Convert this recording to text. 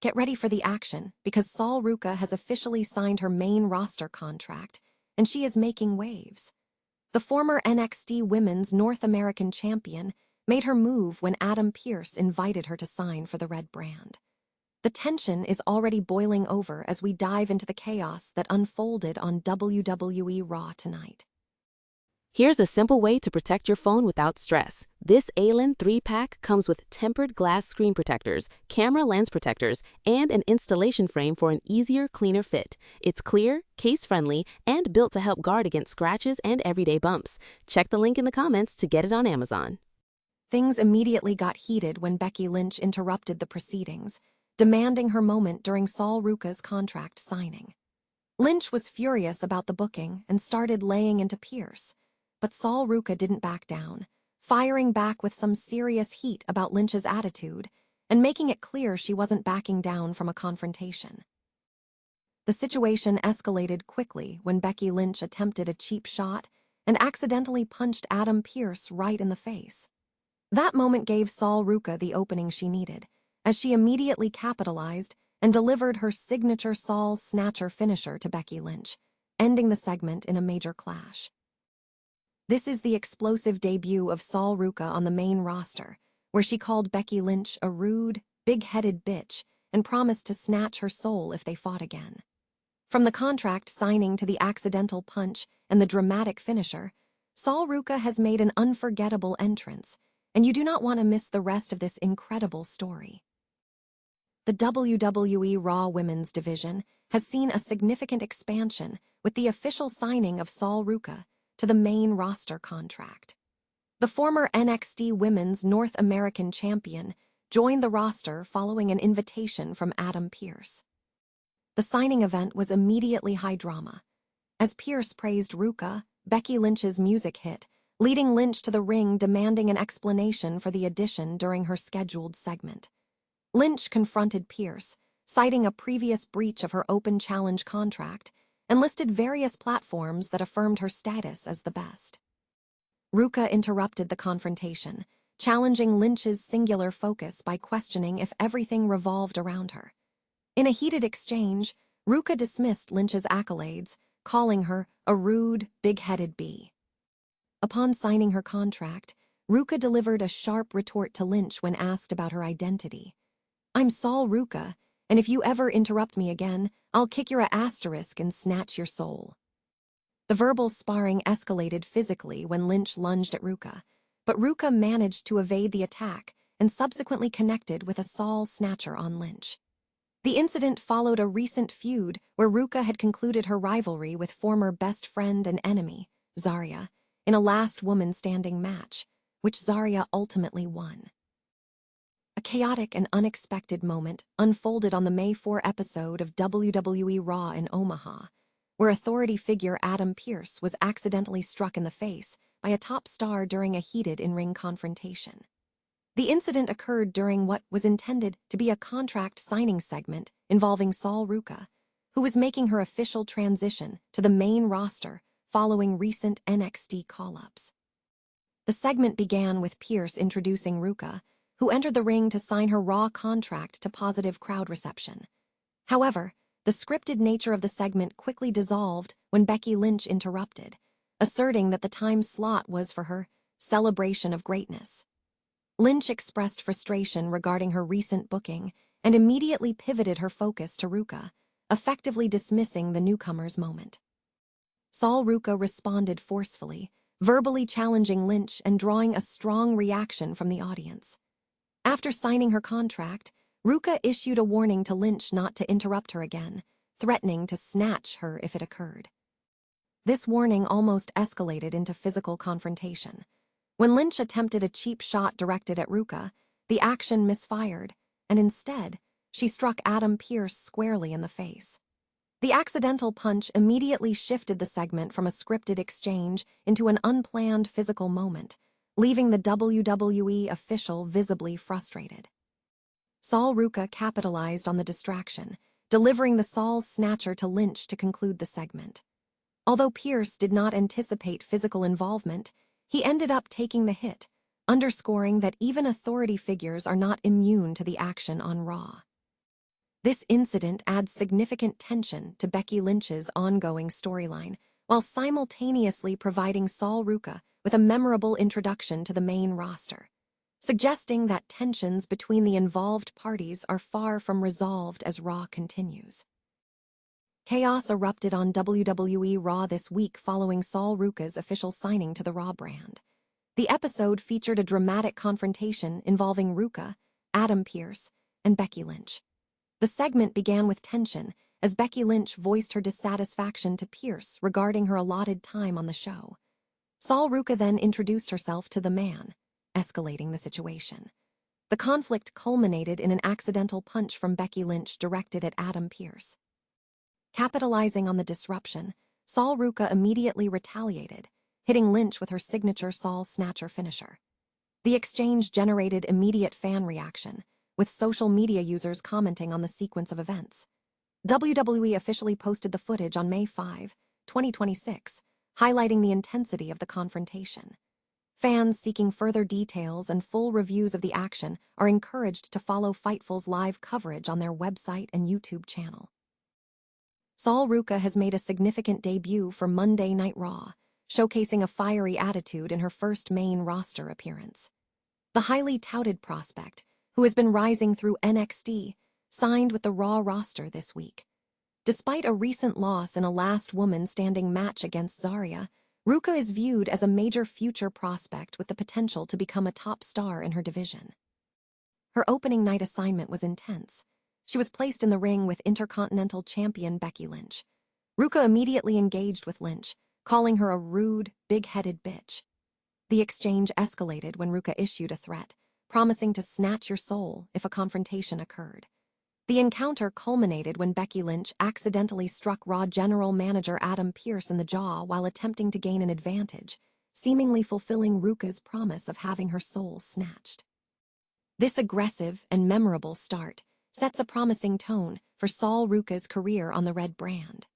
Get ready for the action, because Sol Ruca has officially signed her main roster contract, and she is making waves. The former NXT Women's North American Champion made her move when Adam Pearce invited her to sign for the Red brand. The tension is already boiling over as we dive into the chaos that unfolded on WWE Raw tonight. Here's a simple way to protect your phone without stress. This ALAN 3-pack comes with tempered glass screen protectors, camera lens protectors, and an installation frame for an easier, cleaner fit. It's clear, case-friendly, and built to help guard against scratches and everyday bumps. Check the link in the comments to get it on Amazon. Things immediately got heated when Becky Lynch interrupted the proceedings, demanding her moment during Sol Ruca's contract signing. Lynch was furious about the booking and started laying into Pearce, but Sol Ruca didn't back down, firing back with some serious heat about Lynch's attitude and making it clear she wasn't backing down from a confrontation. The situation escalated quickly when Becky Lynch attempted a cheap shot and accidentally punched Adam Pearce right in the face. That moment gave Sol Ruca the opening she needed, as she immediately capitalized and delivered her signature Sol Snatcher finisher to Becky Lynch, ending the segment in a major clash. This is the explosive debut of Sol Ruca on the main roster, where she called Becky Lynch a rude, big-headed bitch and promised to snatch her soul if they fought again. From the contract signing to the accidental punch and the dramatic finisher, Sol Ruca has made an unforgettable entrance, and you do not want to miss the rest of this incredible story. The WWE Raw Women's division has seen a significant expansion with the official signing of Sol Ruca to the main roster contract. The former NXT Women's North American Champion joined the roster following an invitation from Adam Pearce. The signing event was immediately high drama, as Pearce praised Ruca, Becky Lynch's music hit, leading Lynch to the ring demanding an explanation for the addition during her scheduled segment. Lynch confronted Pearce, citing a previous breach of her open challenge contract, and listed various platforms that affirmed her status as the best. Ruca interrupted the confrontation, challenging Lynch's singular focus by questioning if everything revolved around her. In a heated exchange, Ruca dismissed Lynch's accolades, calling her a rude, big-headed bee. Upon signing her contract, Ruca delivered a sharp retort to Lynch when asked about her identity. "I'm Sol Ruca, and if you ever interrupt me again, I'll kick your asterisk and snatch your soul." The verbal sparring escalated physically when Lynch lunged at Ruca, but Ruca managed to evade the attack and subsequently connected with a Sol Snatcher on Lynch. The incident followed a recent feud where Ruca had concluded her rivalry with former best friend and enemy, Zarya, in a last woman standing match, which Zarya ultimately won. A chaotic and unexpected moment unfolded on the May 4 episode of WWE Raw in Omaha, where authority figure Adam Pearce was accidentally struck in the face by a top star during a heated in-ring confrontation. The incident occurred during what was intended to be a contract signing segment involving Sol Ruca, who was making her official transition to the main roster following recent NXT call-ups. The segment began with Pearce introducing Ruca, who entered the ring to sign her Raw contract to positive crowd reception. However, the scripted nature of the segment quickly dissolved when Becky Lynch interrupted, asserting that the time slot was for her celebration of greatness. Lynch expressed frustration regarding her recent booking and immediately pivoted her focus to Ruca, effectively dismissing the newcomer's moment. Sol Ruca responded forcefully, verbally challenging Lynch and drawing a strong reaction from the audience. After signing her contract, Ruca issued a warning to Lynch not to interrupt her again, threatening to snatch her if it occurred. This warning almost escalated into physical confrontation. When Lynch attempted a cheap shot directed at Ruca, the action misfired, and instead, she struck Adam Pearce squarely in the face. The accidental punch immediately shifted the segment from a scripted exchange into an unplanned physical moment, leaving the WWE official visibly frustrated. Sol Ruca capitalized on the distraction, delivering the Sol Snatcher to Lynch to conclude the segment. Although Pearce did not anticipate physical involvement, he ended up taking the hit, underscoring that even authority figures are not immune to the action on Raw. This incident adds significant tension to Becky Lynch's ongoing storyline, while simultaneously providing Sol Ruca with a memorable introduction to the main roster, suggesting that tensions between the involved parties are far from resolved as Raw continues. Chaos erupted on WWE Raw this week following Sol Ruca's official signing to the Raw brand. The episode featured a dramatic confrontation involving Ruca, Adam Pearce, and Becky Lynch. The segment began with tension as Becky Lynch voiced her dissatisfaction to Pearce regarding her allotted time on the show. Sol Ruca then introduced herself to the man, escalating the situation. The conflict culminated in an accidental punch from Becky Lynch directed at Adam Pearce. Capitalizing on the disruption, Sol Ruca immediately retaliated, hitting Lynch with her signature Sol Snatcher finisher. The exchange generated immediate fan reaction, with social media users commenting on the sequence of events. WWE officially posted the footage on May 5, 2026, highlighting the intensity of the confrontation. Fans seeking further details and full reviews of the action are encouraged to follow Fightful's live coverage on their website and YouTube channel. Sol Ruca has made a significant debut for Monday Night Raw, showcasing a fiery attitude in her first main roster appearance. The highly touted prospect, who has been rising through NXT, signed with the Raw roster this week. Despite a recent loss in a last woman standing match against Zarya, Ruca is viewed as a major future prospect with the potential to become a top star in her division. Her opening night assignment was intense. She was placed in the ring with Intercontinental Champion Becky Lynch. Ruca immediately engaged with Lynch, calling her a rude, big-headed bitch. The exchange escalated when Ruca issued a threat, promising to snatch your soul if a confrontation occurred. The encounter culminated when Becky Lynch accidentally struck Raw General Manager Adam Pearce in the jaw while attempting to gain an advantage, seemingly fulfilling Ruca's promise of having her soul snatched. This aggressive and memorable start sets a promising tone for Sol Ruca's career on the Red brand.